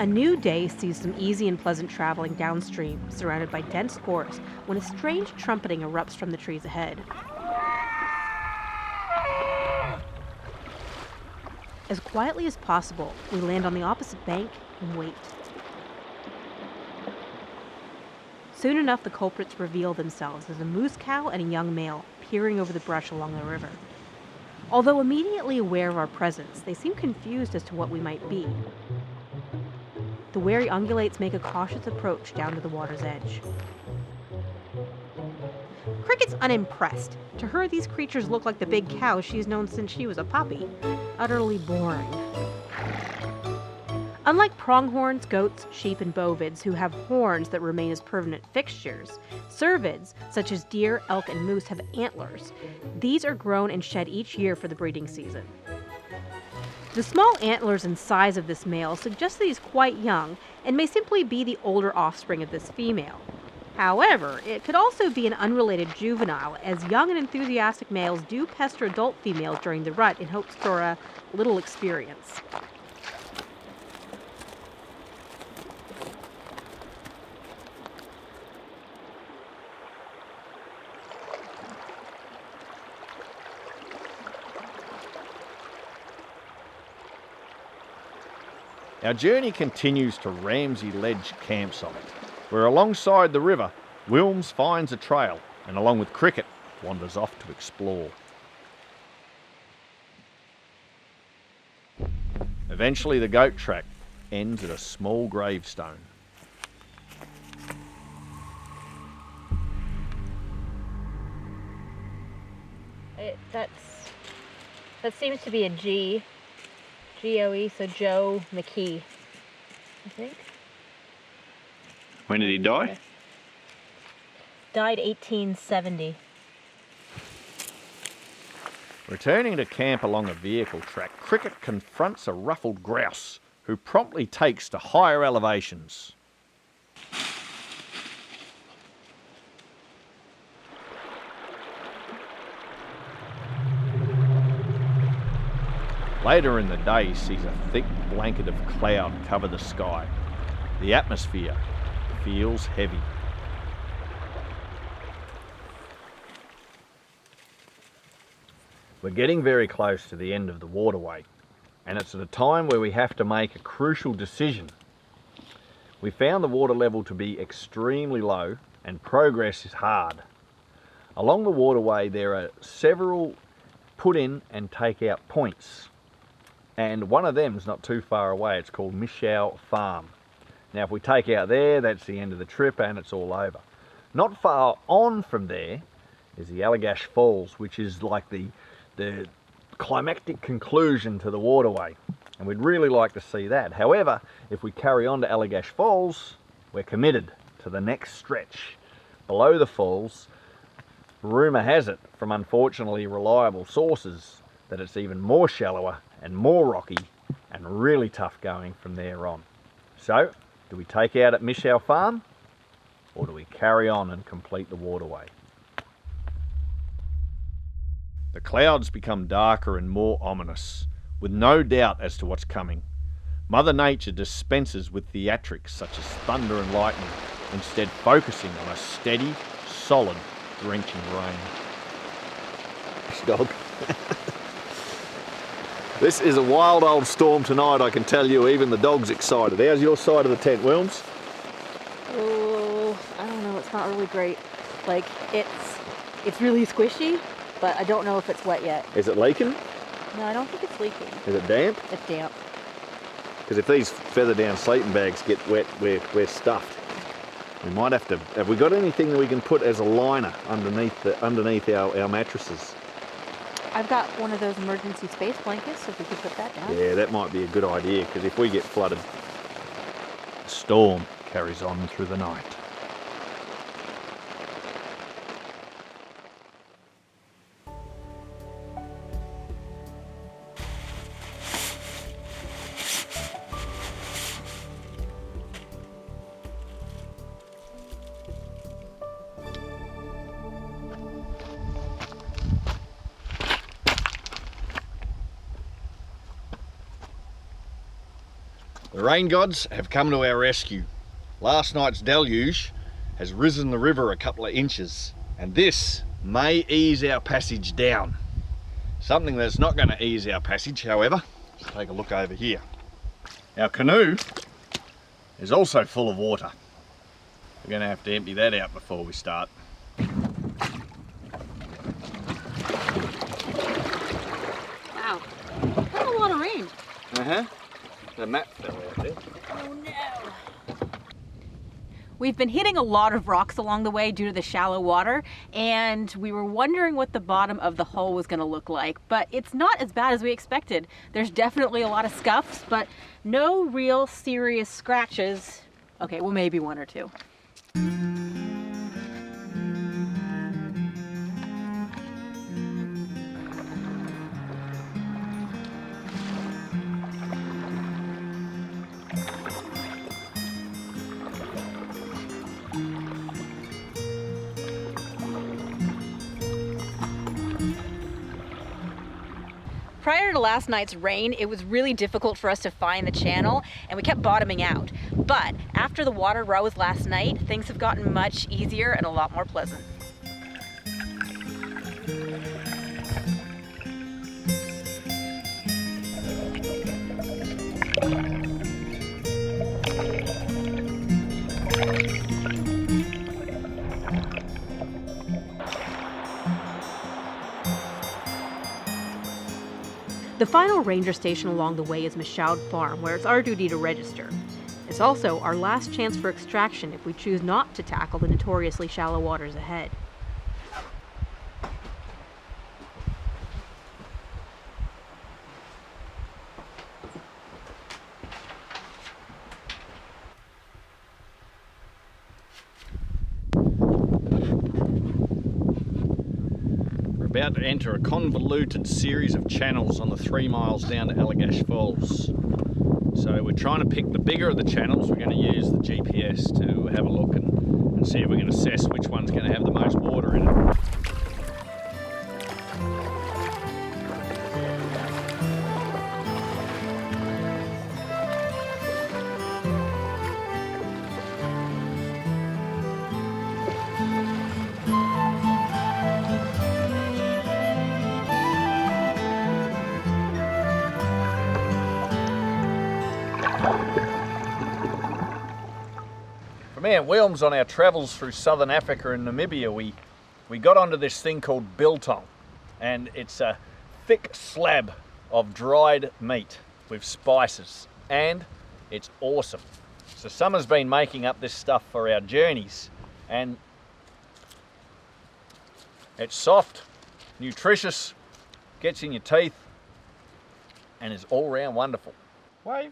new day sees some easy and pleasant traveling downstream, surrounded by dense forest, when a strange trumpeting erupts from the trees ahead. As quietly as possible, we land on the opposite bank and wait. Soon enough, the culprits reveal themselves as a moose cow and a young male, peering over the brush along the river. Although immediately aware of our presence, they seem confused as to what we might be. The wary ungulates make a cautious approach down to the water's edge. Cricket's unimpressed. To her, these creatures look like the big cows she's known since she was a puppy. Utterly boring. Unlike pronghorns, goats, sheep, and bovids, who have horns that remain as permanent fixtures, cervids, such as deer, elk, and moose, have antlers. These are grown and shed each year for the breeding season. The small antlers and size of this male suggest that he's quite young and may simply be the older offspring of this female. However, it could also be an unrelated juvenile, as young and enthusiastic males do pester adult females during the rut in hopes for a little experience. Our journey continues to Ramsey Ledge campsite, where alongside the river, Wilms finds a trail and along with Cricket wanders off to explore. Eventually the goat track ends at a small gravestone. That seems to be a G-O-E, so Joe McKee, I think. When did he die? Died 1870. Returning to camp along a vehicle track, Cricket confronts a ruffled grouse, who promptly takes to higher elevations. Later in the day sees a thick blanket of cloud cover the sky. The atmosphere feels heavy. We're getting very close to the end of the waterway, and it's at a time where we have to make a crucial decision. We found the water level to be extremely low and progress is hard. Along the waterway there are several put in and take out points, and one of them is not too far away. It's called Michaud Farm. Now if we take out there, that's the end of the trip and it's all over. Not far on from there is the Allagash Falls, which is like the climactic conclusion to the waterway, and we'd really like to see that. However, if we carry on to Allagash Falls, we're committed to the next stretch. Below the falls, rumour has it from unfortunately reliable sources that it's even more shallower and more rocky and really tough going from there on. So, do we take out at Michaud Farm, or do we carry on and complete the waterway? The clouds become darker and more ominous, with no doubt as to what's coming. Mother Nature dispenses with theatrics such as thunder and lightning, instead focusing on a steady, solid, drenching rain. Dog. This is a wild old storm tonight, I can tell you. Even the dog's excited. How's your side of the tent, Wilms? Oh, I don't know. It's not really great. Like, it's really squishy, but I don't know if it's wet yet. Is it leaking? No, I don't think it's leaking. Is it damp? It's damp. Because if these feather down sleeping bags get wet, we're stuffed. We might have to. Have we got anything that we can put as a liner underneath our mattresses? I've got one of those emergency space blankets, so if we could put that down. Yeah, that might be a good idea, because if we get flooded, the storm carries on through the night. The rain gods have come to our rescue. Last night's deluge has risen the river a couple of inches, and this may ease our passage down. Something that's not going to ease our passage, however, let's take a look over here. Our canoe is also full of water. We're going to have to empty that out before we start. Wow, that's a lot of rain. The map fell out there. Oh no. We've been hitting a lot of rocks along the way due to the shallow water, and we were wondering what the bottom of the hull was going to look like, but it's not as bad as we expected. There's definitely a lot of scuffs, but no real serious scratches. Okay, well, maybe one or two. Prior to last night's rain, it was really difficult for us to find the channel, and we kept bottoming out. But after the water rose last night, things have gotten much easier and a lot more pleasant. The final ranger station along the way is Michaud Farm, where it's our duty to register. It's also our last chance for extraction if we choose not to tackle the notoriously shallow waters ahead. About to enter a convoluted series of channels on the 3 miles down to Allagash Falls. So we're trying to pick the bigger of the channels. We're going to use the GPS to have a look and see if we can assess which one's going to have the most water in it. For me and Wilms, on our travels through southern Africa and Namibia, we got onto this thing called biltong, and it's a thick slab of dried meat with spices, and it's awesome. So Summer's been making up this stuff for our journeys, and it's soft, nutritious, gets in your teeth, and is all round wonderful. Wave,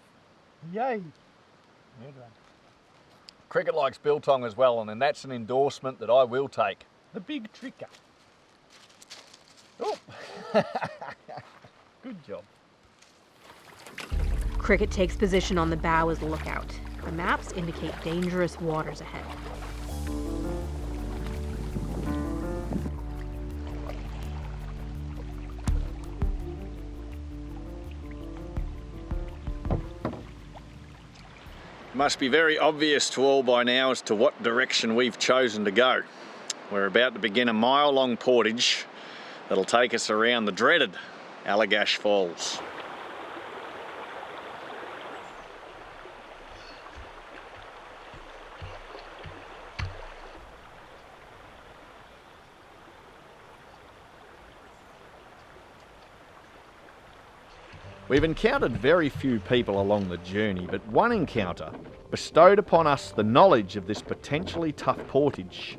yay. Cricket likes biltong as well, and that's an endorsement that I will take. The big tricker. Oh. Good job. Cricket takes position on the bow as a lookout. The maps indicate dangerous waters ahead. Must be very obvious to all by now as to what direction we've chosen to go. We're about to begin a mile-long portage that'll take us around the dreaded Allagash Falls. We've encountered very few people along the journey, but one encounter bestowed upon us the knowledge of this potentially tough portage.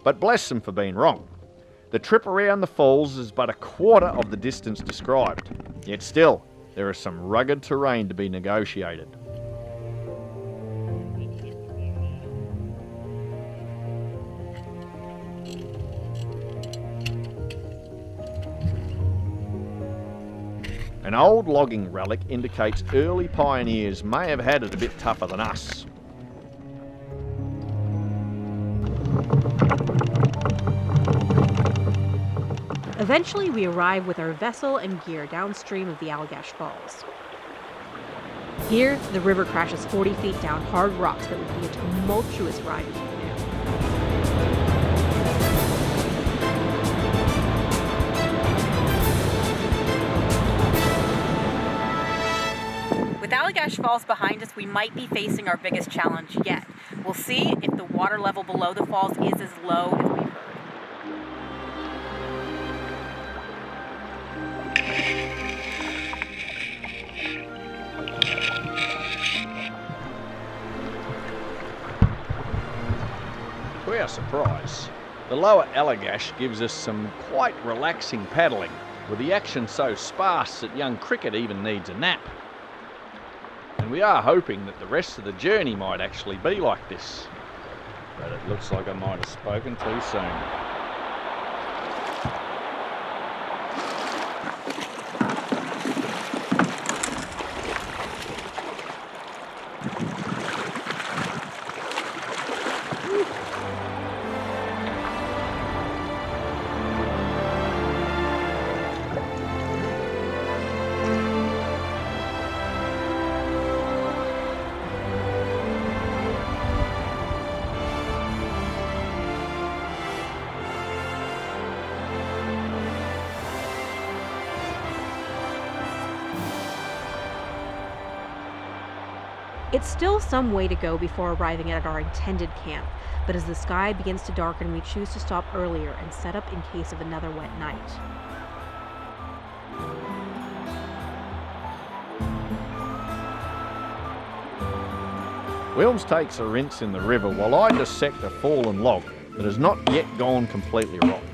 But bless them for being wrong. The trip around the falls is but a quarter of the distance described, yet still, there is some rugged terrain to be negotiated. An old logging relic indicates early pioneers may have had it a bit tougher than us. Eventually, we arrive with our vessel and gear downstream of the Allagash Falls. Here, the river crashes 40 feet down hard rocks that would be a tumultuous ride with a canoe. With Allagash Falls behind us, we might be facing our biggest challenge yet. We'll see if the water level below the falls is as low as we've heard. To our surprise, the lower Allagash gives us some quite relaxing paddling, with the action so sparse that young cricket even needs a nap. And we are hoping that the rest of the journey might actually be like this. But it looks like I might have spoken too soon. It's still some way to go before arriving at our intended camp, but as the sky begins to darken, we choose to stop earlier and set up in case of another wet night. Wilms takes a rinse in the river while I dissect a fallen log that has not yet gone completely rotten.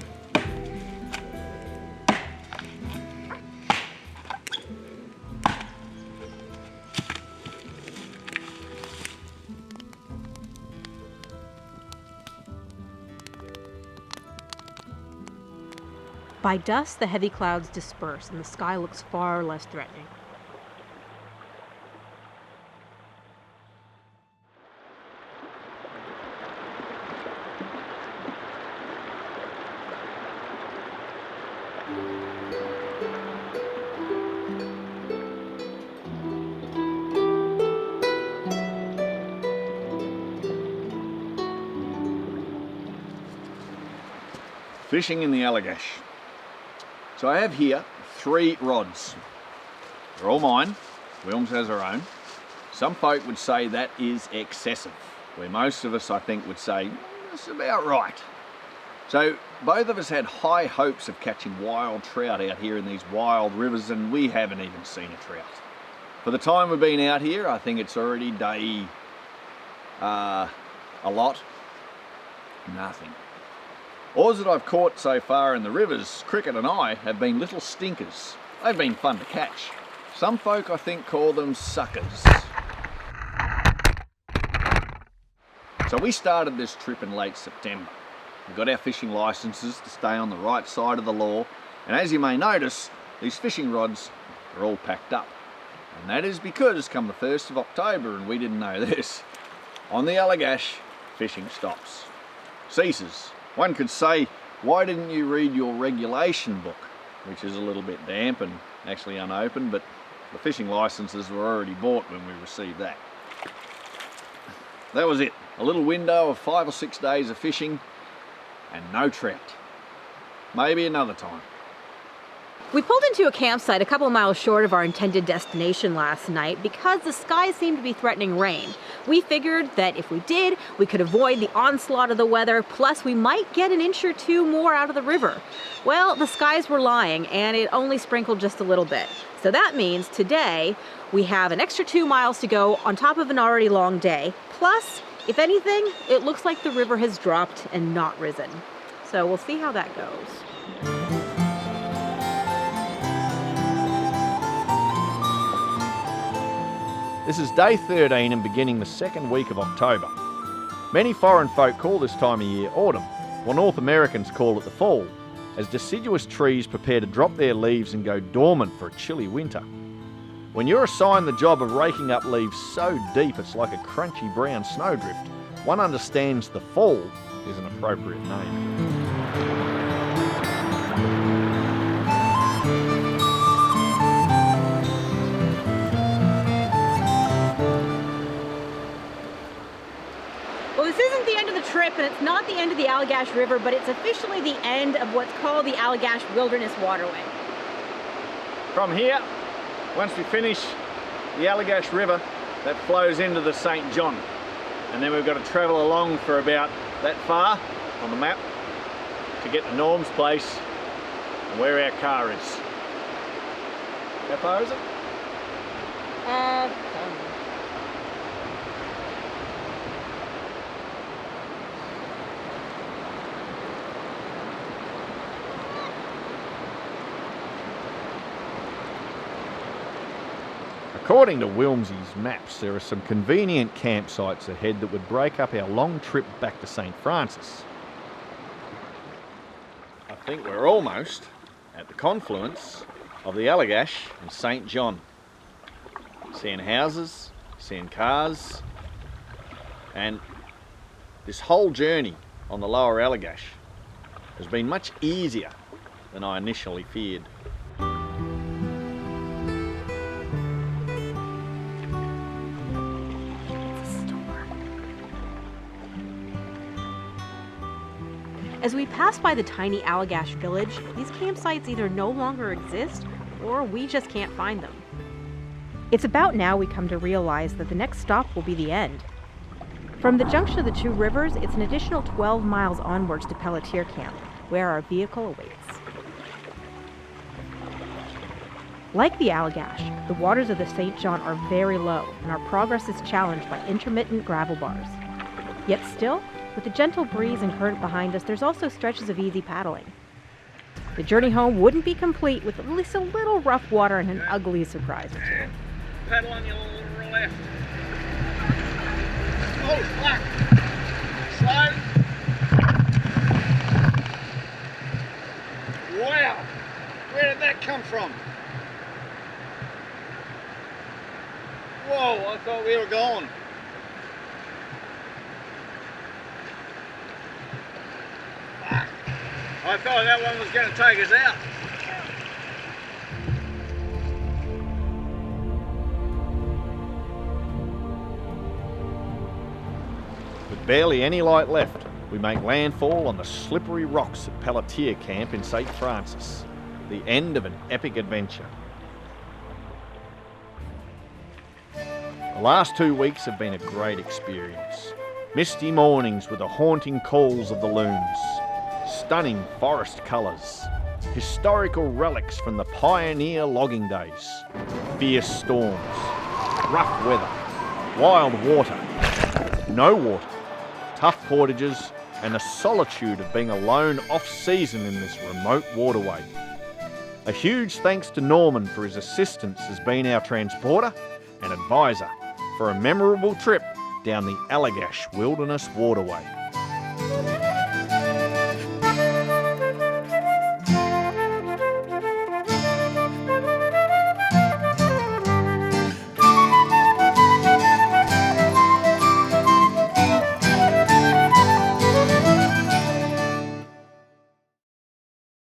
By dusk, the heavy clouds disperse and the sky looks far less threatening. Fishing in the Allagash. So I have here 3 rods. They're all mine. Wilms has her own. Some folk would say that is excessive, where most of us, I think, would say that's about right. So both of us had high hopes of catching wild trout out here in these wild rivers, and we haven't even seen a trout. For the time we've been out here, I think it's already day a lot. Nothing. All that I've caught so far in the rivers, Cricket and I, have been little stinkers. They've been fun to catch. Some folk, I think, call them suckers. So we started this trip in late September. We got our fishing licenses to stay on the right side of the law, and as you may notice, these fishing rods are all packed up. And that is because come the 1st of October, and we didn't know this, on the Allagash, fishing stops. Ceases. One could say, why didn't you read your regulation book, which is a little bit damp and actually unopened, but the fishing licenses were already bought when we received that. That was it. A little window of 5 or 6 days of fishing and no trout. Maybe another time. We pulled into a campsite a couple of miles short of our intended destination last night because the skies seemed to be threatening rain. We figured that if we did, we could avoid the onslaught of the weather, plus we might get an inch or two more out of the river. Well, the skies were lying and it only sprinkled just a little bit. So that means today we have an extra 2 miles to go on top of an already long day. Plus, if anything, it looks like the river has dropped and not risen. So we'll see how that goes. This is day 13 and beginning the 2nd week of October. Many foreign folk call this time of year autumn, while North Americans call it the fall, as deciduous trees prepare to drop their leaves and go dormant for a chilly winter. When you're assigned the job of raking up leaves so deep it's like a crunchy brown snowdrift, one understands the fall is an appropriate name. isn't the end of the trip, and it's not the end of the Allagash River, but it's officially the end of what's called the Allagash Wilderness Waterway. From here, once we finish the Allagash River, that flows into the St. John. And then we've got to travel along for about that far on the map to get to Norm's place and where our car is. How far is it? According to Wilmsey's maps, there are some convenient campsites ahead that would break up our long trip back to St. Francis. I think we're almost at the confluence of the Allagash and St. John. Seeing houses, seeing cars, and this whole journey on the lower Allagash has been much easier than I initially feared. As we pass by the tiny Allagash village, these campsites either no longer exist or we just can't find them. It's about now we come to realize that the next stop will be the end. From the junction of the two rivers, it's an additional 12 miles onwards to Pelletier Camp, where our vehicle awaits. Like the Allagash, the waters of the St. John are very low, and our progress is challenged by intermittent gravel bars. Yet still, with a gentle breeze and current behind us, there's also stretches of easy paddling. The journey home wouldn't be complete with at least a little rough water and an ugly surprise or two. Paddle on your little left. Oh, fuck! Slow. Wow! Where did that come from? Whoa, I thought we were gone. Fuck. I thought that one was going to take us out. With barely any light left, we make landfall on the slippery rocks at Pelletier Camp in St. Francis, the end of an epic adventure. The last 2 weeks have been a great experience. Misty mornings with the haunting calls of the loons, stunning forest colours, historical relics from the pioneer logging days, fierce storms, rough weather, wild water, no water, tough portages, and the solitude of being alone off-season in this remote waterway. A huge thanks to Norman for his assistance as being our transporter and advisor for a memorable trip down the Allagash Wilderness Waterway.